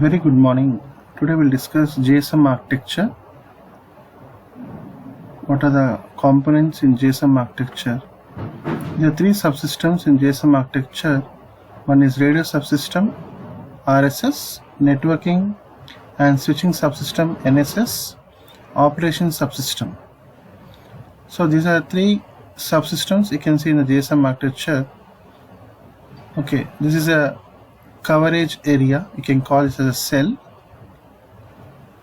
Very good morning. Today we'll discuss GSM architecture. What are the components in GSM architecture? There are three subsystems in GSM architecture. One is radio subsystem, RSS, networking and switching subsystem, NSS, operation subsystem. So these are three subsystems you can see in the GSM architecture. Okay, this is a coverage area. You can call this as a cell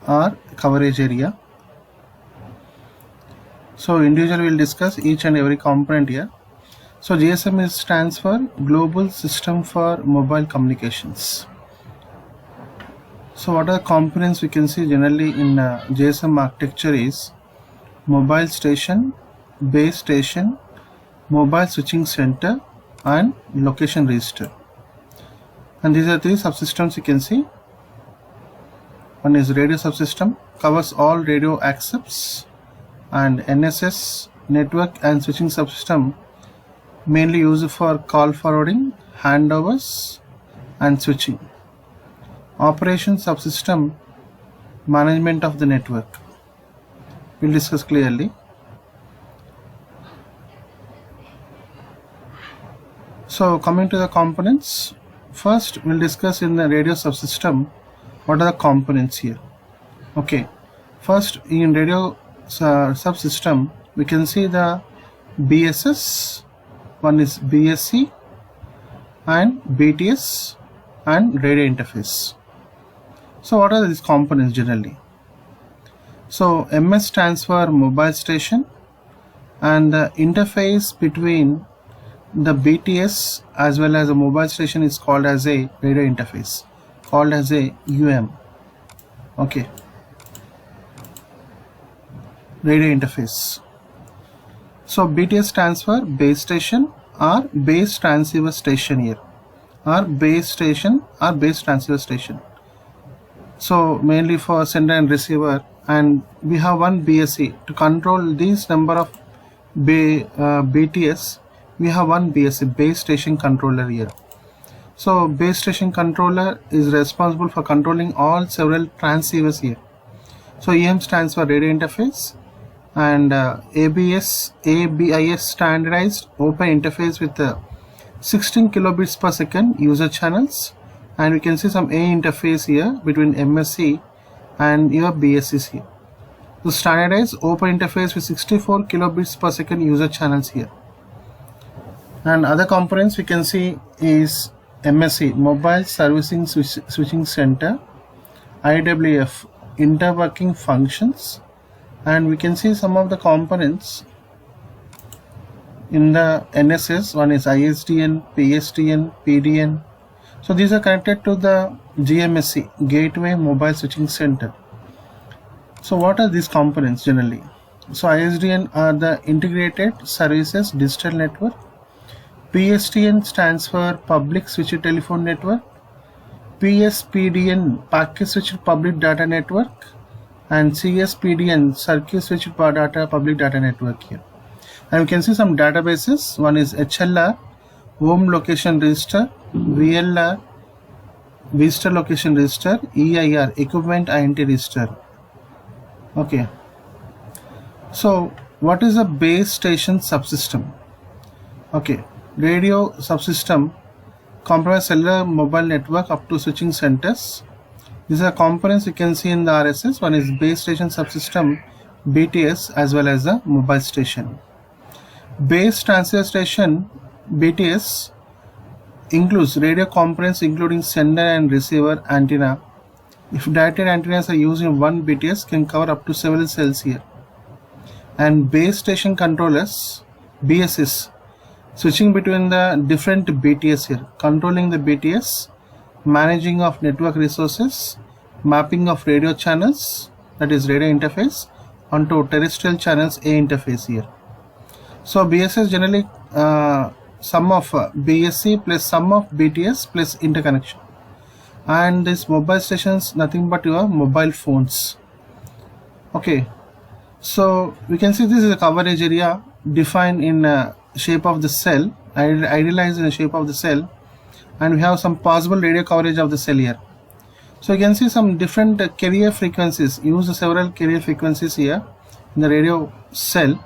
or coverage area. So individually we'll discuss each and every component here. So GSM stands for Global System for Mobile Communications. So what are the components we can see generally in GSM architecture is mobile station, base station, mobile switching center and location register. And these are three subsystems you can see. One is radio subsystem, covers all radio accepts, and NSS, network and switching subsystem, mainly used for call forwarding, handovers and switching. Operation subsystem, management of the network. We'll discuss clearly. So coming to the components, first we'll discuss in the radio subsystem what are the components here. Okay, first in radio subsystem we can see the BSS, one is BSC and BTS and radio interface. So what are these components generally? So MS stands for mobile station, and the interface between the BTS as well as a mobile station is called as a radio interface, called as a Okay, radio interface. So BTS stands for base station or base transceiver station here, or base station or base transceiver station. So mainly for sender and receiver, and we have one BSC to control these number of BTS. We have one BSC, base station controller here. So base station controller is responsible for controlling all several transceivers here. So EM stands for radio interface, and ABIS standardized open interface with 16 kilobits per second user channels, and we can see some A interface here between MSC and your BSCs here. So standardized open interface with 64 kilobits per second user channels here. And other components we can see is MSC, Mobile Servicing Switching Center, IWF, interworking functions, and we can see some of the components in the NSS. One is ISDN, PSTN, PDN. So these are connected to the GMSC, Gateway Mobile Switching Center. So what are these components generally? So ISDN are the Integrated Services Digital Network. PSTN stands for Public Switched Telephone Network. PSPDN, Packet Switched Public Data Network, and CSPDN, Circuit Switched Data Public Data Network here. And we can see some databases. One is HLR, Home Location Register, VLR, Visitor Location Register, EIR, Equipment INT Register. Okay. So what is a base station subsystem? Okay. Radio subsystem comprises cellular mobile network up to switching centers. These are components you can see in the RSS. One is base station subsystem, BTS, as well as the mobile station. Base transceiver station, BTS, includes radio components including sender and receiver antenna. If directed antennas are used in one BTS, can cover up to several cells here. And base station controllers, BSS, switching between the different BTS here, controlling the BTS, managing of network resources, mapping of radio channels, that is radio interface, onto terrestrial channels, A interface here. So BSS generally sum of BSC plus sum of BTS plus interconnection. And this mobile stations nothing but your mobile phones. Okay, so we can see this is a coverage area defined in shape of the cell, idealized in the shape of the cell, and we have some possible radio coverage of the cell here. So you can see some different carrier frequencies. Use several carrier frequencies here in the radio cell.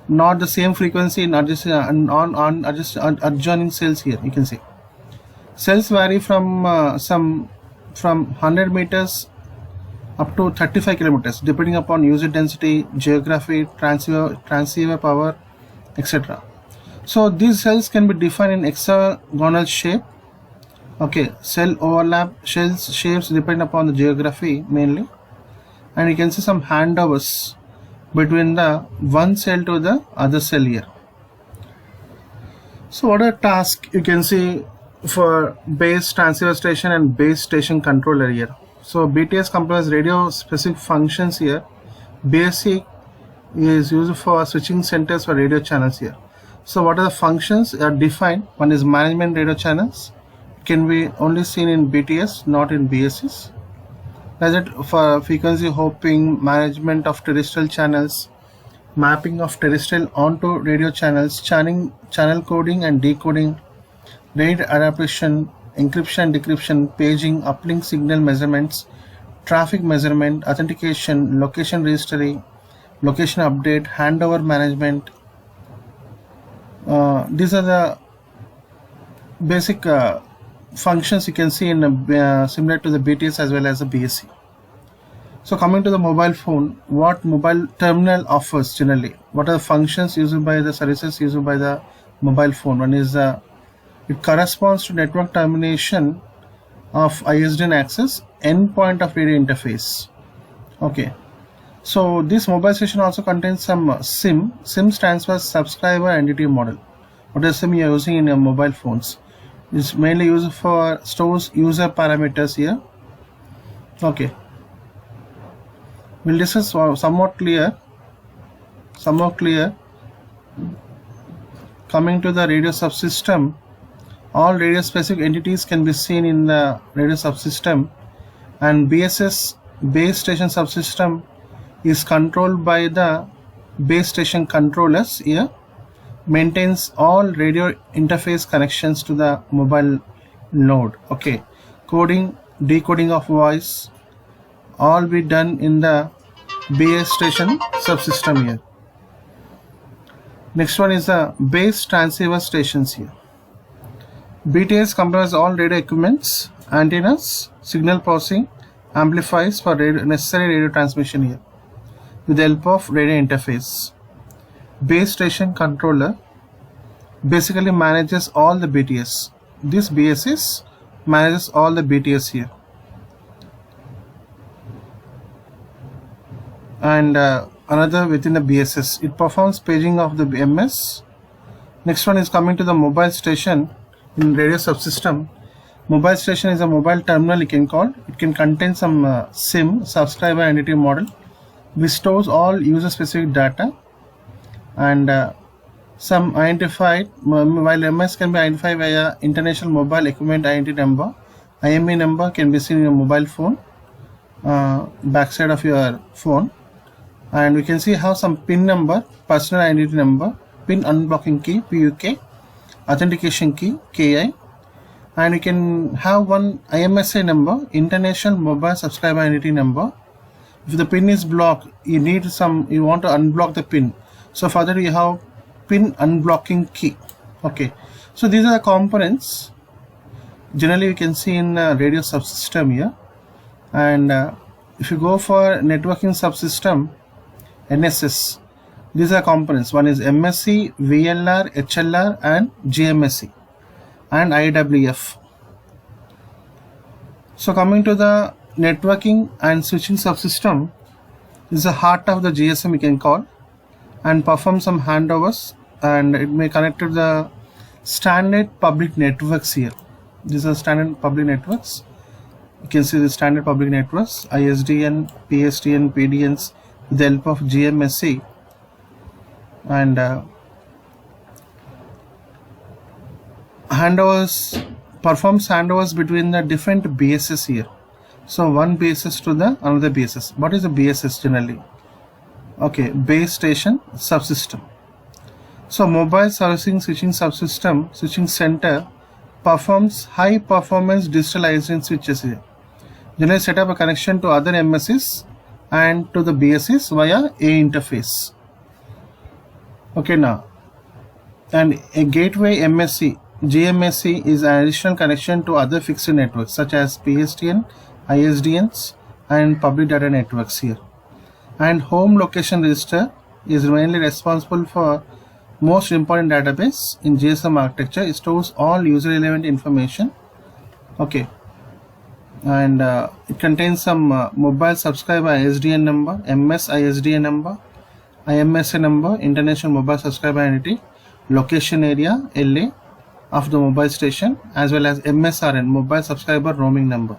Not the same frequency in adjoining cells here. You can see cells vary from 100 meters up to 35 kilometers depending upon user density, geography, transceiver power, etc. So these cells can be defined in hexagonal shape. Okay, cell overlap shapes depend upon the geography mainly, and you can see some handovers between the one cell to the other cell here. So what are tasks you can see for base transceiver station and base station controller here. So BTS comprises radio specific functions here. BSC is used for switching centers for radio channels here. So what are the functions are defined? One is management radio channels. It can be only seen in BTS, not in BSCs. That's it for frequency hopping, management of terrestrial channels, mapping of terrestrial onto radio channels, channel coding and decoding, rate adaptation, encryption, decryption, paging, uplink signal measurements, traffic measurement, authentication, location registry, location update, handover management. These are the basic functions you can see in similar to the BTS as well as the BSC. So coming to the mobile phone, what mobile terminal offers generally? What are the functions used by the services used by the mobile phone? One is it corresponds to network termination of ISDN access, endpoint of radio interface. Okay, so this mobile station also contains some SIM. SIM stands for subscriber entity model. What is SIM you are using in your mobile phones? It's mainly used for stores user parameters here. Okay, we'll discuss somewhat clear. Coming to the radio subsystem, all radio specific entities can be seen in the radio subsystem, and BSS base station subsystem is controlled by the base station controllers here. Maintains all radio interface connections to the mobile node. Okay, coding, decoding of voice, all be done in the base station subsystem here. Next one is the base transceiver stations here. BTS comprises all radio equipments, antennas, signal processing, amplifiers for necessary radio transmission here with the help of radio interface. Base station controller basically manages all the BTS. This BSS manages all the BTS here. And another within the BSS, it performs paging of the MS. Next one is coming to the mobile station in radio subsystem. Mobile station is a mobile terminal you can call. It can contain some SIM, subscriber entity model, which stores all user specific data, and some identified, while MS can be identified via International Mobile Equipment Identity Number. IMEI number can be seen in your mobile phone, backside of your phone, and we can see how some PIN number, personal identity number, PIN unblocking key, PUK, authentication key, KI, and you can have one IMSI number, International Mobile Subscriber Identity Number. If the PIN is blocked, you want to unblock the PIN. So for that you have PIN unblocking key. Okay, so these are the components generally you can see in radio subsystem here. And if you go for networking subsystem, NSS, these are components. One is MSC, VLR, HLR and GMSC and IWF. So coming to the networking and switching subsystem, is the heart of the GSM you can call, and perform some handovers, and it may connect to the standard public networks here. These are standard public networks. You can see the standard public networks, ISDN, PSTN, PDNs with the help of GMSC, and performs handovers between the different BSS here. So one BSS to the another BSS. What is a BSS generally? Okay, base station subsystem. So mobile servicing switching subsystem, switching center performs high performance digital ISDN switches here. generally set up a connection to other MSCs and to the BSCs via A interface. Okay, now, and a gateway MSC GMSC is an additional connection to other fixed networks such as PSTN, ISDNs, and public data networks here. And home location register is mainly responsible for most important database in GSM architecture. It stores all user relevant information. Okay, and it contains some mobile subscriber ISDN number, MS ISDN number, IMSA number, International Mobile Subscriber Entity, location area LA of the mobile station, as well as MSRN, mobile subscriber roaming number.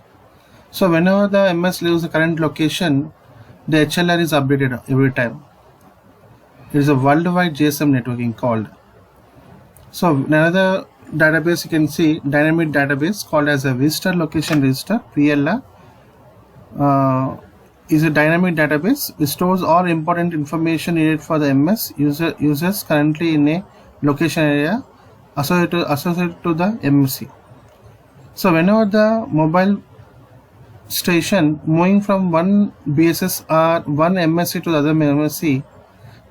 So whenever the MS leaves the current location, the HLR is updated every time. It is a worldwide GSM networking called. So another database you can see, dynamic database called as a visitor location register, VLR, is a dynamic database. It stores all important information needed for the MS users currently in a location area associated to the MSC. So whenever the mobile station moving from one BSS or one MSC to the other MSC,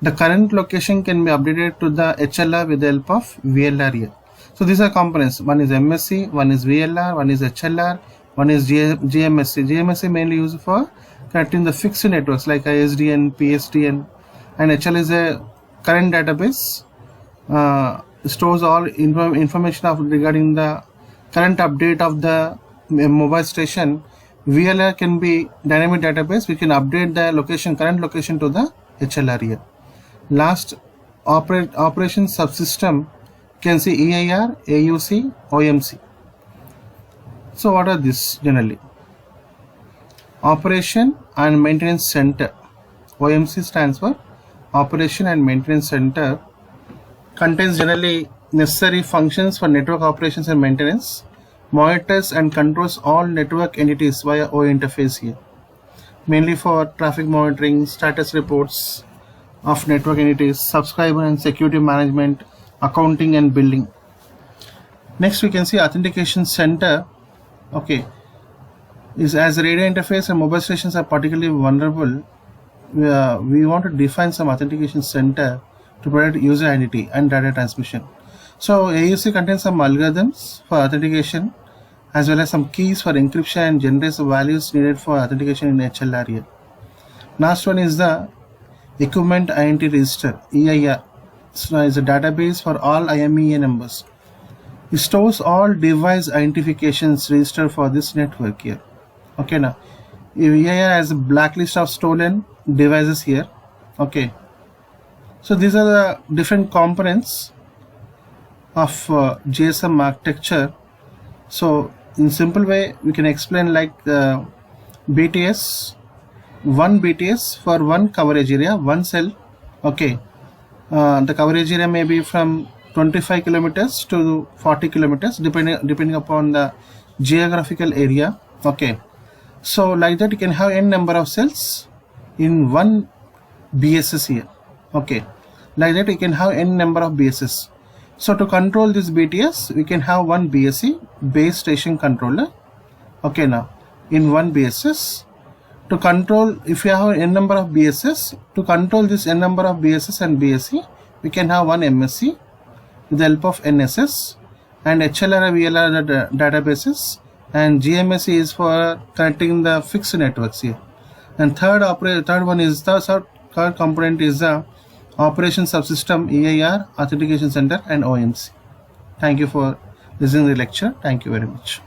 the current location can be updated to the HLR with the help of VLR here. So these are components. One is MSC, one is VLR, one is HLR, one is GMSC. GMSC mainly used for connecting the fixed networks like ISDN, PSTN, and HL is a current database. Stores all information regarding the current update of the mobile station. VLR can be dynamic database. We can update the current location to the HLR here. Last, operation subsystem, you can see EIR, AUC, OMC. So what are these generally? Operation and Maintenance Center. OMC stands for Operation and Maintenance Center. Contains generally necessary functions for network operations and maintenance, monitors and controls all network entities via O interface here, mainly for traffic monitoring, status reports of network entities, subscriber and security management, accounting and billing. Next we can see Authentication Center. Okay, is as radio interface and mobile stations are particularly vulnerable, we want to define some Authentication Center to protect user identity and data transmission. So AUC contains some algorithms for authentication as well as some keys for encryption and generates the values needed for authentication in HLR here. Last one is the Equipment Identity Register, EIR. So is a database for all IMEI numbers. It stores all device identifications registered for this network here. Okay, now EIR has a blacklist of stolen devices here. Okay, so these are the different components of GSM architecture. So in simple way we can explain like the BTS, one BTS for one coverage area, one cell. Okay, the coverage area may be from 25 kilometers to 40 kilometers depending upon the geographical area. Okay, so like that you can have n number of cells in one BSS here. Okay, like that you can have n number of BSS. So to control this BTS we can have one BSC, base station controller. Okay, now in one BSS, to control, if you have n number of BSS, to control this n number of BSS and BSC, we can have one MSC with the help of NSS, and HLR and VLR are the databases, and GMSC is for connecting the fixed networks here. And third component is the Operation Subsystem, EIR, Authentication Center and OMC. Thank you for listening to the lecture. Thank you very much.